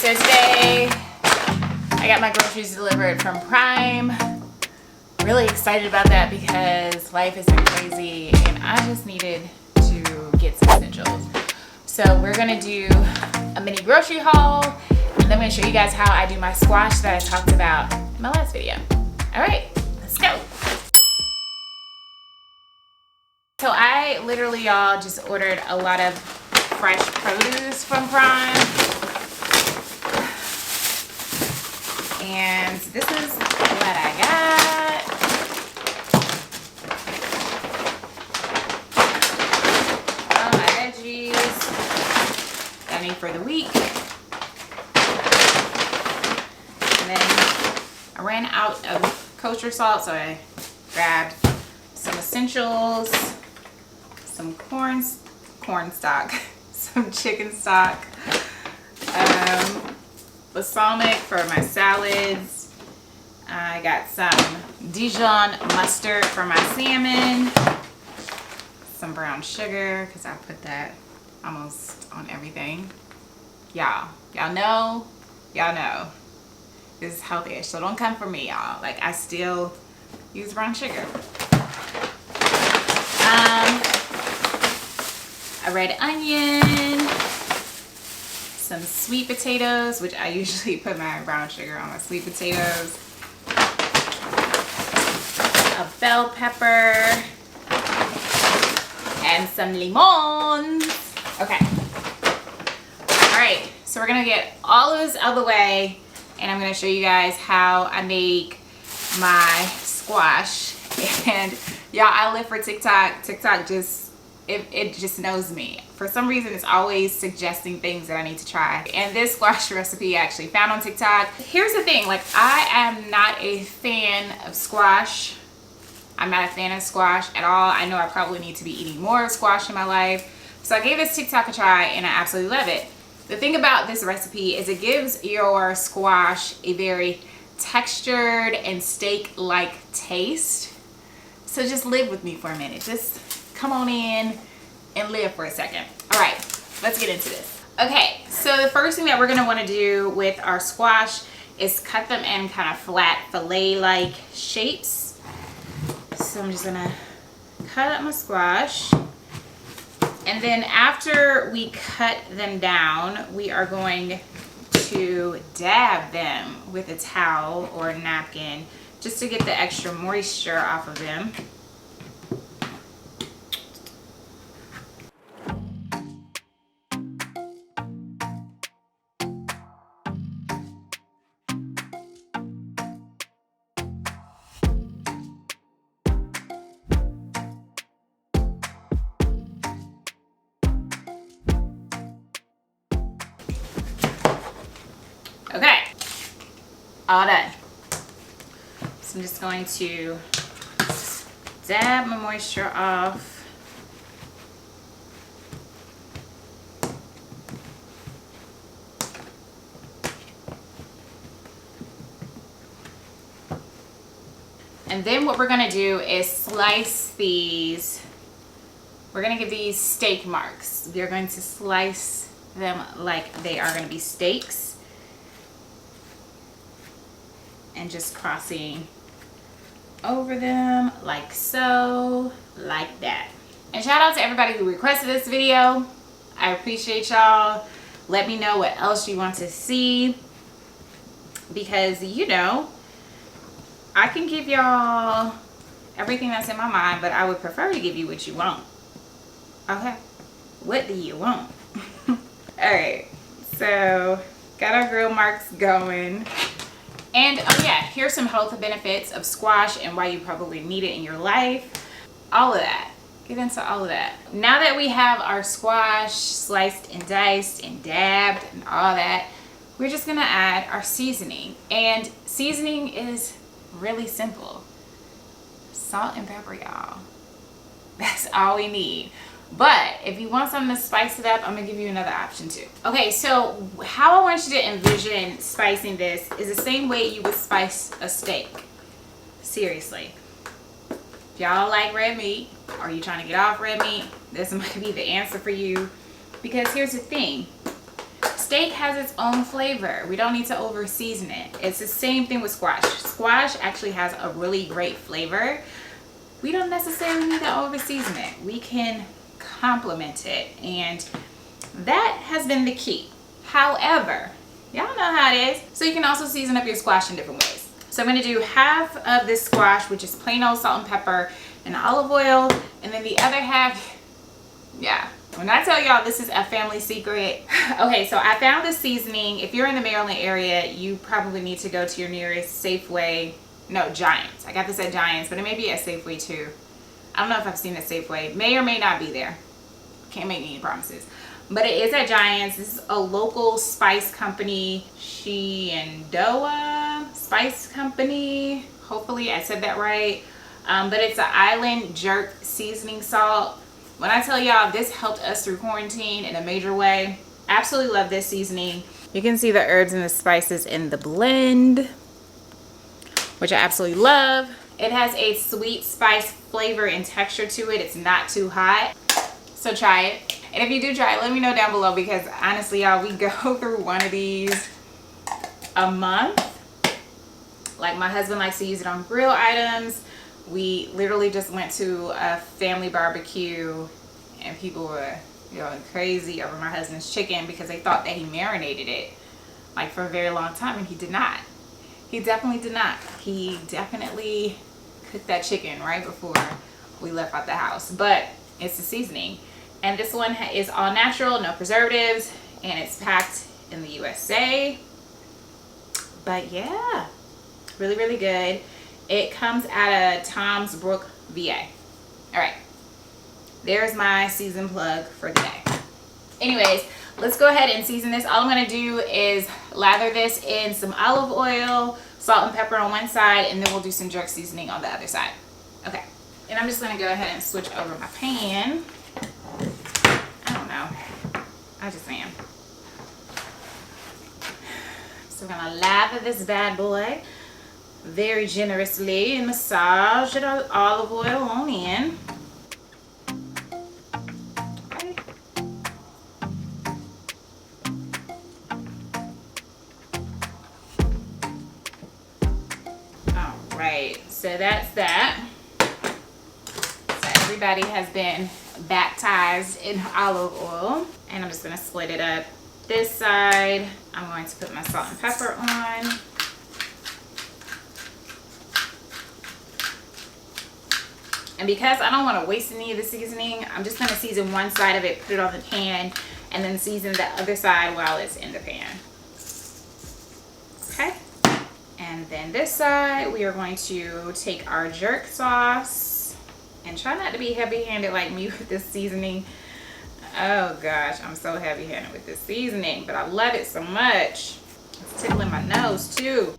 So today I got my groceries delivered from Prime. Really excited about that because life has been crazy and I just needed to get some essentials. So we're gonna do a mini grocery haul and then I'm gonna show you guys how I do my squash that I talked about in my last video. All right, let's go. So I literally, y'all, just ordered a lot of fresh produce from Prime. And this is what I got. All my veggies that I need for the week. And then I ran out of kosher salt, so I grabbed some essentials, some corn stock, some chicken stock, balsamic for my salads. I got some Dijon mustard for my salmon, some brown sugar because I put that almost on everything. Y'all know this is healthy, so don't come for me, y'all. Like, I still use brown sugar. A red onion, some sweet potatoes, which I usually put my brown sugar on my sweet potatoes, a bell pepper, and some lemons. Okay. All right, so we're gonna get all of this out of the way and I'm gonna show you guys how I make my squash. And y'all, I live for TikTok. TikTok just, it just knows me. For some reason, it's always suggesting things that I need to try. And this squash recipe I actually found on TikTok. Here's the thing, like, I am not a fan of squash. I'm not a fan of squash at all. I know I probably need to be eating more squash in my life. So I gave this TikTok a try and I absolutely love it. The thing about this recipe is it gives your squash a very textured and steak-like taste. So just live with me for a minute. Just come on in and live for a second. All right, let's get into this. Okay, so the first thing that we're gonna wanna do with our squash is cut them in kind of flat fillet-like shapes. So I'm just gonna cut up my squash. And then after we cut them down, we are going to dab them with a towel or a napkin just to get the extra moisture off of them. Okay, all done. So I'm just going to dab my moisture off. And then what we're gonna do is slice these. We're gonna give these steak marks. We're going to slice them like they are gonna be steaks. And just crossing over them like so, like that. And shout out to everybody who requested this video. I appreciate y'all. Let me know what else you want to see, because you know I can give y'all everything that's in my mind, but I would prefer to give you what you want. Okay, what do you want? All right, so got our grill marks going. And oh yeah, here's some health benefits of squash and why you probably need it in your life. All of that. Get into all of that. Now that we have our squash sliced and diced and dabbed and all that, we're just gonna add our seasoning. And seasoning is really simple. Salt and pepper, y'all. That's all we need. But if you want something to spice it up, I'm gonna give you another option too. Okay, so how I want you to envision spicing this is the same way you would spice a steak. Seriously. If y'all like red meat, or you trying to get off red meat, this might be the answer for you. Because here's the thing. Steak has its own flavor. We don't need to over season it. It's the same thing with squash. Squash actually has a really great flavor. We don't necessarily need to over season it. We can complement it, and that has been the key. However, y'all know how it is. So you can also season up your squash in different ways. So I'm gonna do half of this squash, which is plain old salt and pepper and olive oil, and then the other half, yeah. When I tell y'all this is a family secret. Okay, so I found this seasoning. If you're in the Maryland area, you probably need to go to your nearest Safeway. No, Giants. I got this at Giants, but it may be at Safeway too. I don't know if I've seen it at Safeway. May or may not be there. Can't make any promises. But it is at Giants. This is a local spice company. Shenandoah Spice Company. Hopefully I said that right. But it's an island jerk seasoning salt. When I tell y'all this helped us through quarantine in a major way, absolutely love this seasoning. You can see the herbs and the spices in the blend, which I absolutely love. It has a sweet spice flavor and texture to it. It's not too hot, so try it. And if you do try it, let me know down below, because honestly, y'all, we go through one of these a month. Like, my husband likes to use it on grill items. We literally just went to a family barbecue and people were going crazy over my husband's chicken because they thought that he marinated it like for a very long time, and he did not. He definitely did not. He definitely cooked that chicken right before we left out the house. But it's the seasoning. And this one is all natural, no preservatives, and it's packed in the USA. But yeah, really, really good. It comes out of Tom's Brook, VA. All right, there's my season plug for the day. Anyways, let's go ahead and season this. All I'm gonna do is lather this in some olive oil, salt and pepper on one side, and then we'll do some jerk seasoning on the other side. Okay, and I'm just gonna go ahead and switch over my pan. I don't know, I just am. So we're gonna lather this bad boy very generously and massage it olive oil on in. Okay. All right, so that's that. So everybody has been baptized in olive oil, and I'm just gonna split it up. This side, I'm going to put my salt and pepper on. And because I don't want to waste any of the seasoning, I'm just going to season one side of it, put it on the pan, and then season the other side while it's in the pan. Okay. And then this side, we are going to take our jerk sauce, and try not to be heavy-handed like me with this seasoning. Oh gosh, I'm so heavy-handed with this seasoning, but I love it so much. It's tickling my nose too.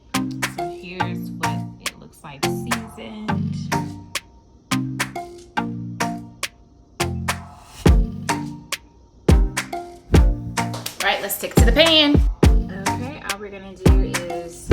So here's what it looks like seasoned. Right, let's stick to the pan. Okay, all we're gonna do is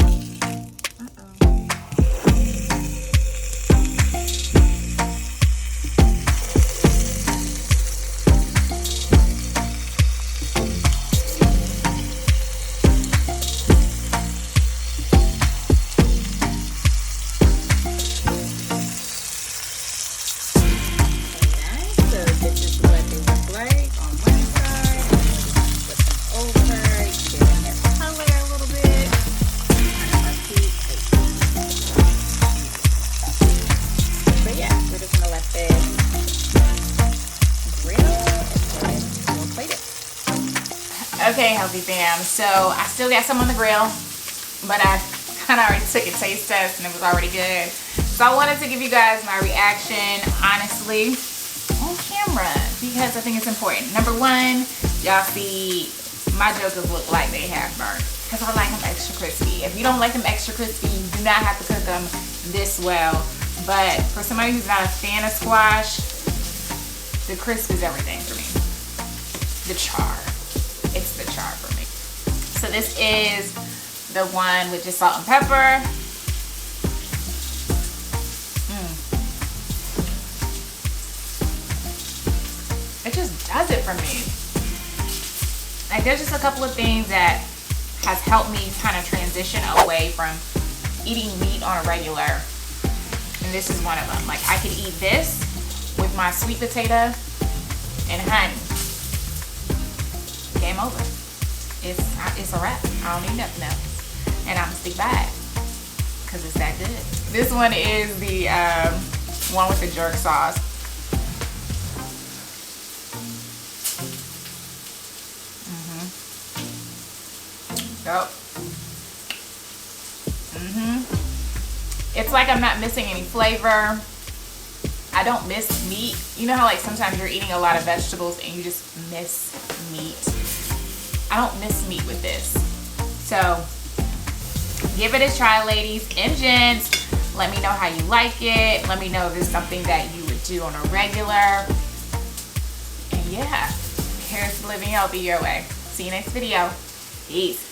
okay, healthy fam. So I still got some on the grill, but I kind of already took a taste test and it was already good. So I wanted to give you guys my reaction, honestly, on camera, because I think it's important. Number one, y'all see my jokers look like they have burnt, because I like them extra crispy. If you don't like them extra crispy, you do not have to cook them this well. But for somebody who's not a fan of squash, the crisp is everything for me. The char. It's the char for me. So this is the one with just salt and pepper. It just does it for me. Like, there's just a couple of things that has helped me kind of transition away from eating meat on a regular, and this is one of them. Like, I could eat this with my sweet potato and honey. Game over. It's a wrap. I don't need nothing else, and I'm gonna stick by it because it's that good. This one is the one with the jerk sauce. Yep. It's like I'm not missing any flavor. I don't miss meat. You know how like sometimes you're eating a lot of vegetables and you just miss meat? I don't miss meat with this. So give it a try, ladies and gents. Let me know how you like it. Let me know if it's something that you would do on a regular. And yeah, here's living healthy your way. See you next video. Peace.